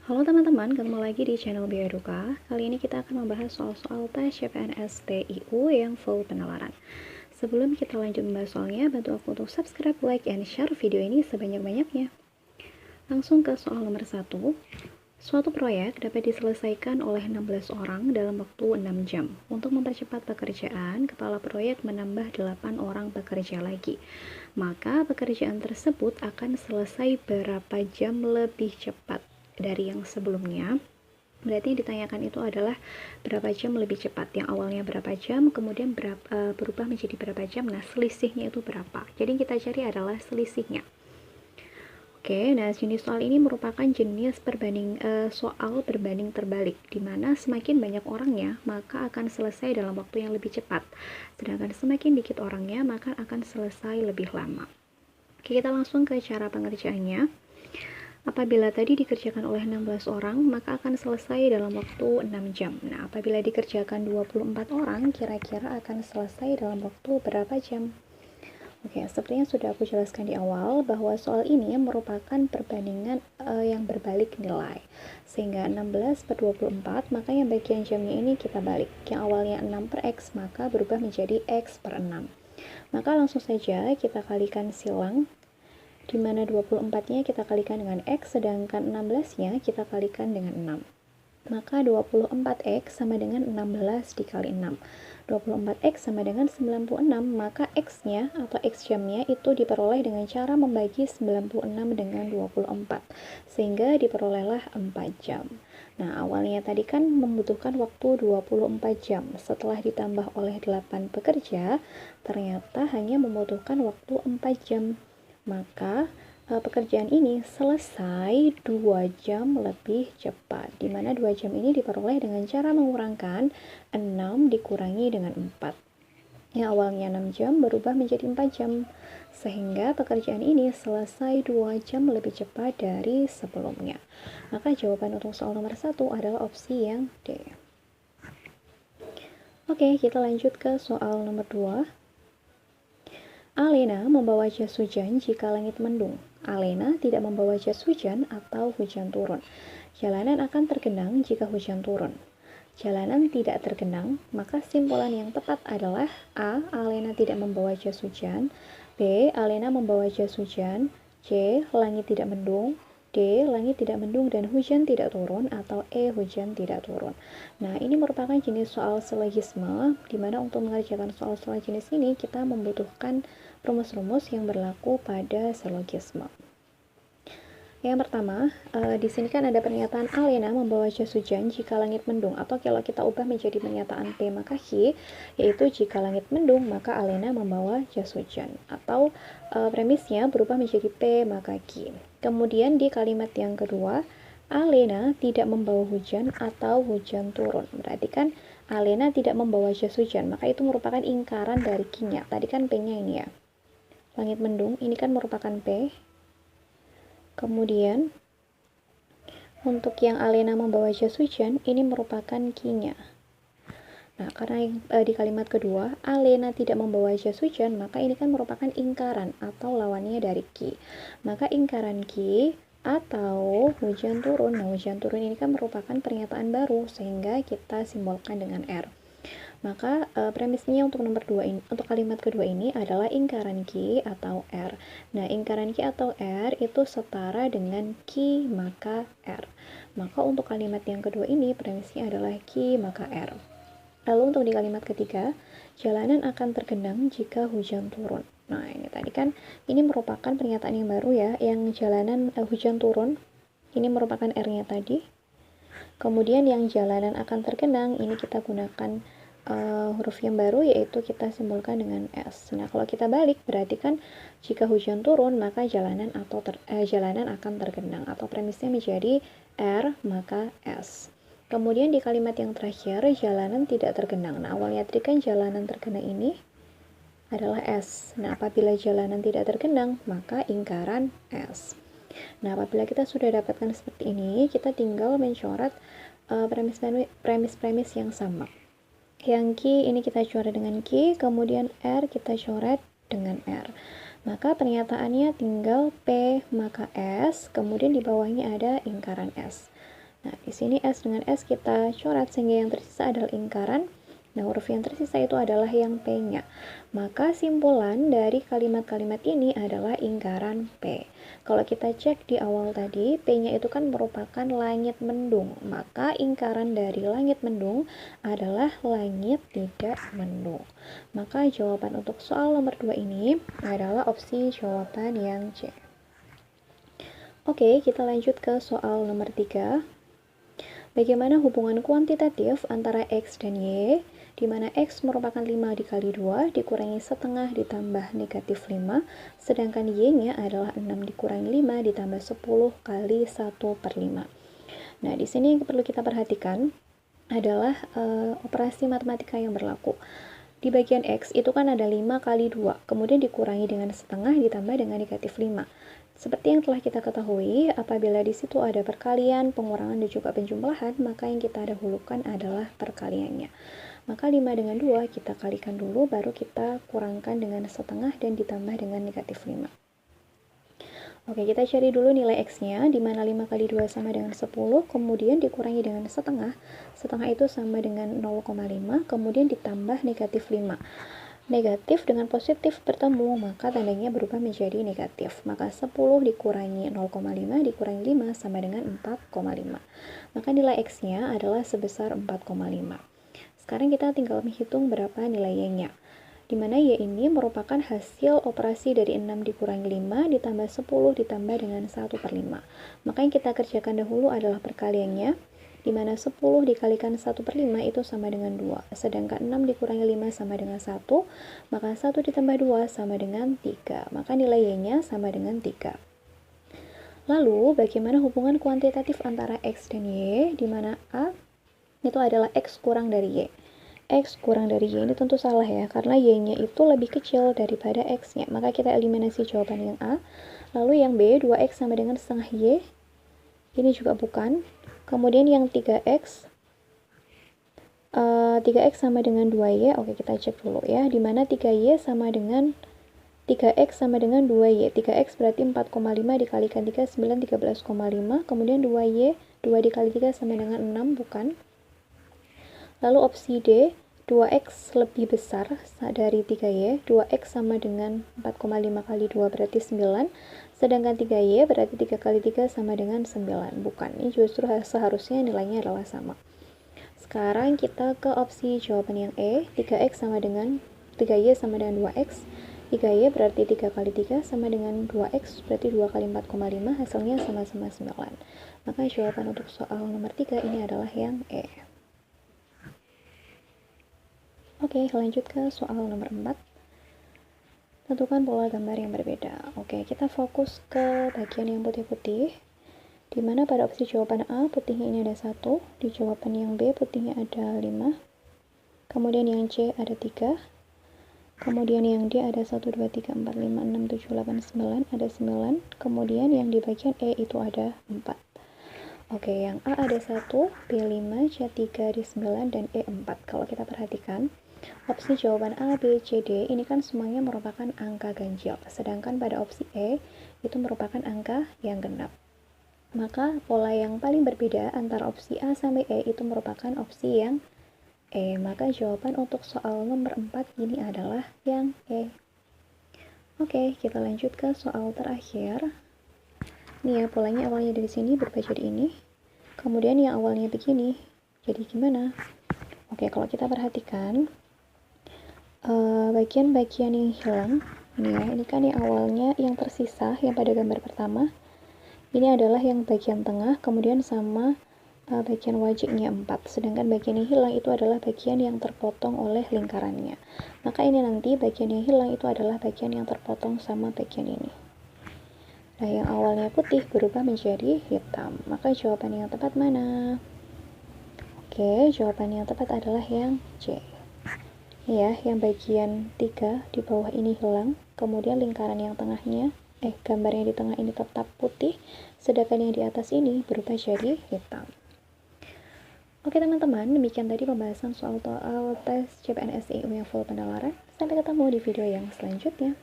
Halo teman-teman, ketemu lagi di channel Bioeduka. Kali ini kita akan membahas soal-soal tes CPNS TIU yang full penalaran. Sebelum kita lanjut membahas soalnya, bantu aku untuk subscribe, like, and share video ini sebanyak-banyaknya. Langsung ke soal nomor 1. Suatu proyek dapat diselesaikan oleh 16 orang dalam waktu 6 jam. Untuk mempercepat pekerjaan, kepala proyek menambah 8 orang pekerja lagi. Maka pekerjaan tersebut akan selesai berapa jam lebih cepat dari yang sebelumnya. Berarti yang ditanyakan itu adalah berapa jam lebih cepat. Yang awalnya berapa jam, kemudian berubah menjadi berapa jam. Nah, selisihnya itu berapa. Jadi yang kita cari adalah selisihnya. Oke, nah jenis soal ini merupakan jenis soal berbanding terbalik, di mana semakin banyak orangnya, maka akan selesai dalam waktu yang lebih cepat. Sedangkan semakin dikit orangnya, maka akan selesai lebih lama. Oke, kita langsung ke cara pengerjaannya. Apabila tadi dikerjakan oleh 16 orang, maka akan selesai dalam waktu 6 jam. Nah, apabila dikerjakan 24 orang, kira-kira akan selesai dalam waktu berapa jam? Oke, seperti yang sudah aku jelaskan di awal, bahwa soal ini merupakan perbandingan yang berbalik nilai. Sehingga 16 per 24, maka yang bagian jamnya ini kita balik. Yang awalnya 6 per X, maka berubah menjadi X per 6. Maka langsung saja kita kalikan silang, di mana 24-nya kita kalikan dengan X, sedangkan 16-nya kita kalikan dengan 6. Maka 24X sama dengan 16 dikali 6. 24X sama dengan 96, maka X-nya atau X jamnya itu diperoleh dengan cara membagi 96 dengan 24, sehingga diperolehlah 4 jam. Nah, awalnya tadi kan membutuhkan waktu 24 jam. Setelah ditambah oleh 8 pekerja, ternyata hanya membutuhkan waktu 4 jam. Maka pekerjaan ini selesai 2 jam lebih cepat, di mana 2 jam ini diperoleh dengan cara mengurangkan 6 dikurangi dengan 4. Yang awalnya 6 jam berubah menjadi 4 jam, sehingga pekerjaan ini selesai 2 jam lebih cepat dari sebelumnya. Maka jawaban untuk soal nomor 1 adalah opsi yang D. Oke, kita lanjut ke soal nomor 2. Alena membawa jas hujan jika langit mendung. Alena tidak membawa jas hujan atau hujan turun. Jalanan akan tergenang jika hujan turun. Jalanan tidak tergenang, maka simpulan yang tepat adalah A. Alena tidak membawa jas hujan, B. Alena membawa jas hujan, C. Langit tidak mendung, D. Langit tidak mendung dan hujan tidak turun, atau E. Hujan tidak turun. Nah, ini merupakan jenis soal silogisme, di mana untuk mengerjakan soal-soal jenis ini kita membutuhkan rumus-rumus yang berlaku pada silogisme. Yang pertama, di sini kan ada pernyataan Alena membawa jas hujan jika langit mendung, atau kalau kita ubah menjadi pernyataan P maka Q, yaitu jika langit mendung maka Alena membawa jas hujan, atau premisnya berubah menjadi P maka Q. Kemudian di kalimat yang kedua, Alena tidak membawa hujan atau hujan turun. Berarti kan Alena tidak membawa jas hujan, maka itu merupakan ingkaran dari Q-nya. Tadi kan P-nya ini ya. Langit mendung, ini kan merupakan P. Kemudian, untuk yang Alena membawa jas hujan, ini merupakan Q-nya. Nah, karena di kalimat kedua, Alena tidak membawa jas hujan, maka ini kan merupakan ingkaran atau lawannya dari Q. Maka ingkaran Q atau hujan turun. Nah, hujan turun ini kan merupakan pernyataan baru, sehingga kita simbolkan dengan R. Maka premisnya untuk nomor 2 ini, untuk kalimat kedua ini adalah ingkaran Q atau R. Nah, ingkaran Q atau R itu setara dengan Q maka R. Maka untuk kalimat yang kedua ini premisnya adalah Q maka R. Lalu untuk di kalimat ketiga, jalanan akan tergenang jika hujan turun. Nah, ini tadi kan ini merupakan pernyataan yang baru ya, yang jalanan hujan turun. Ini merupakan R-nya tadi. Kemudian yang jalanan akan tergenang, ini kita gunakan huruf yang baru, yaitu kita simbolkan dengan S. Nah, kalau kita balik, berarti kan jika hujan turun, maka jalanan akan tergenang, atau premisnya menjadi R maka S. Kemudian di kalimat yang terakhir, jalanan tidak tergenang. Nah, awalnya tadi kan jalanan tergenang ini adalah S. Nah, apabila jalanan tidak tergenang, maka ingkaran S. Nah, apabila kita sudah dapatkan seperti ini, kita tinggal mencoret premis-premis yang sama. Yang Q ini kita coret dengan Q, kemudian R kita coret dengan R. Maka pernyataannya tinggal P maka S, kemudian di bawahnya ada ingkaran S. Nah, di sini S dengan S kita coret sehingga yang tersisa adalah lingkaran. Nah, huruf yang tersisa itu adalah yang P-nya. Maka simpulan dari kalimat-kalimat ini adalah lingkaran P. Kalau kita cek di awal tadi, P-nya itu kan merupakan langit mendung. Maka lingkaran dari langit mendung adalah langit tidak mendung. Maka jawaban untuk soal nomor 2 ini adalah opsi jawaban yang C. Oke, kita lanjut ke soal nomor 3. Bagaimana hubungan kuantitatif antara X dan Y, di mana X merupakan 5 dikali 2 dikurangi setengah ditambah negatif 5, sedangkan Y-nya adalah 6 dikurangi 5 ditambah 10 kali 1/5. Nah, di sini yang perlu kita perhatikan adalah operasi matematika yang berlaku. Di bagian X itu kan ada 5 kali 2, kemudian dikurangi dengan setengah ditambah dengan negatif 5. Seperti yang telah kita ketahui, apabila di situ ada perkalian, pengurangan, dan juga penjumlahan, maka yang kita dahulukan adalah perkaliannya. Maka 5 dengan 2 kita kalikan dulu, baru kita kurangkan dengan setengah dan ditambah dengan negatif 5. Oke, kita cari dulu nilai X-nya, di mana 5 kali 2 sama dengan 10, kemudian dikurangi dengan setengah. Setengah itu sama dengan 0,5, kemudian ditambah negatif 5. Negatif dengan positif bertemu, maka tandanya berubah menjadi negatif. Maka 10 dikurangi 0,5 dikurangi 5 sama dengan 4,5. Maka nilai X-nya adalah sebesar 4,5. Sekarang kita tinggal menghitung berapa nilai Y-nya. Di mana Y ini merupakan hasil operasi dari 6 dikurangi 5 ditambah 10 ditambah dengan 1/5. Maka yang kita kerjakan dahulu adalah perkaliannya, di mana 10 dikalikan 1/5 itu sama dengan 2, sedangkan 6 dikurangi 5 sama dengan 1, maka 1 ditambah 2 sama dengan 3, maka nilai Y-nya sama dengan 3. Lalu, bagaimana hubungan kuantitatif antara X dan Y, di mana A itu adalah X kurang dari Y. X kurang dari Y ini tentu salah ya, karena Y-nya itu lebih kecil daripada X-nya. Maka kita eliminasi jawaban yang A. Lalu yang B, 2X sama dengan setengah Y. Ini juga bukan. Kemudian yang 3X. 3X sama dengan 2Y. Oke, kita cek dulu ya. Dimana 3Y sama dengan 3X sama dengan 2Y. 3X berarti 4,5 dikalikan 3, 9, 13,5. Kemudian 2Y, 2 dikali 3 sama dengan 6, bukan. Lalu opsi D, 2X lebih besar dari 3Y, 2X sama dengan 4,5 kali 2 berarti 9, sedangkan 3Y berarti 3 kali 3 sama dengan 9, bukan, ini justru seharusnya nilainya adalah sama. Sekarang kita ke opsi jawaban yang E, 3X sama dengan 3Y sama dengan 2X, 3Y berarti 3 kali 3 sama dengan 2X berarti 2 kali 4,5, hasilnya sama-sama 9. Maka jawaban untuk soal nomor 3 ini adalah yang E. Oke, lanjut ke soal nomor 4. Tentukan pola gambar yang berbeda. Oke, kita fokus ke bagian yang putih-putih. Di mana pada opsi jawaban A, putihnya ini ada 1. Di jawaban yang B, putihnya ada 5. Kemudian yang C ada 3. Kemudian yang D ada 1, 2, 3, 4, 5, 6, 7, 8, 9. Ada 9. Kemudian yang di bagian E itu ada 4. Oke, yang A ada 1, B 5, C 3, D 9, dan E 4. Kalau kita perhatikan, opsi jawaban A, B, C, D ini kan semuanya merupakan angka ganjil, sedangkan pada opsi E itu merupakan angka yang genap. Maka pola yang paling berbeda antara opsi A sampai E itu merupakan opsi yang E. Maka jawaban untuk soal nomor 4 ini adalah yang E. Oke, kita lanjut ke soal terakhir. Nih ya, polanya awalnya dari sini berubah jadi ini. Kemudian yang awalnya begini, jadi gimana? Oke, kalau kita perhatikan, bagian-bagian yang hilang ini ya, ini kan yang awalnya yang tersisa yang pada gambar pertama ini adalah yang bagian tengah, kemudian sama bagian wajiknya 4, sedangkan bagian yang hilang itu adalah bagian yang terpotong oleh lingkarannya. Maka ini nanti bagian yang hilang itu adalah bagian yang terpotong sama bagian ini. Nah, yang awalnya putih berubah menjadi hitam. Maka jawaban yang tepat mana? Oke, jawaban yang tepat adalah yang C. Ya, yang bagian 3 di bawah ini hilang, kemudian lingkaran yang tengahnya, gambar yang di tengah ini tetap putih, sedangkan yang di atas ini berubah jadi hitam. Oke teman-teman, demikian tadi pembahasan soal tes CPNS IU yang full penalaran. Sampai ketemu di video yang selanjutnya.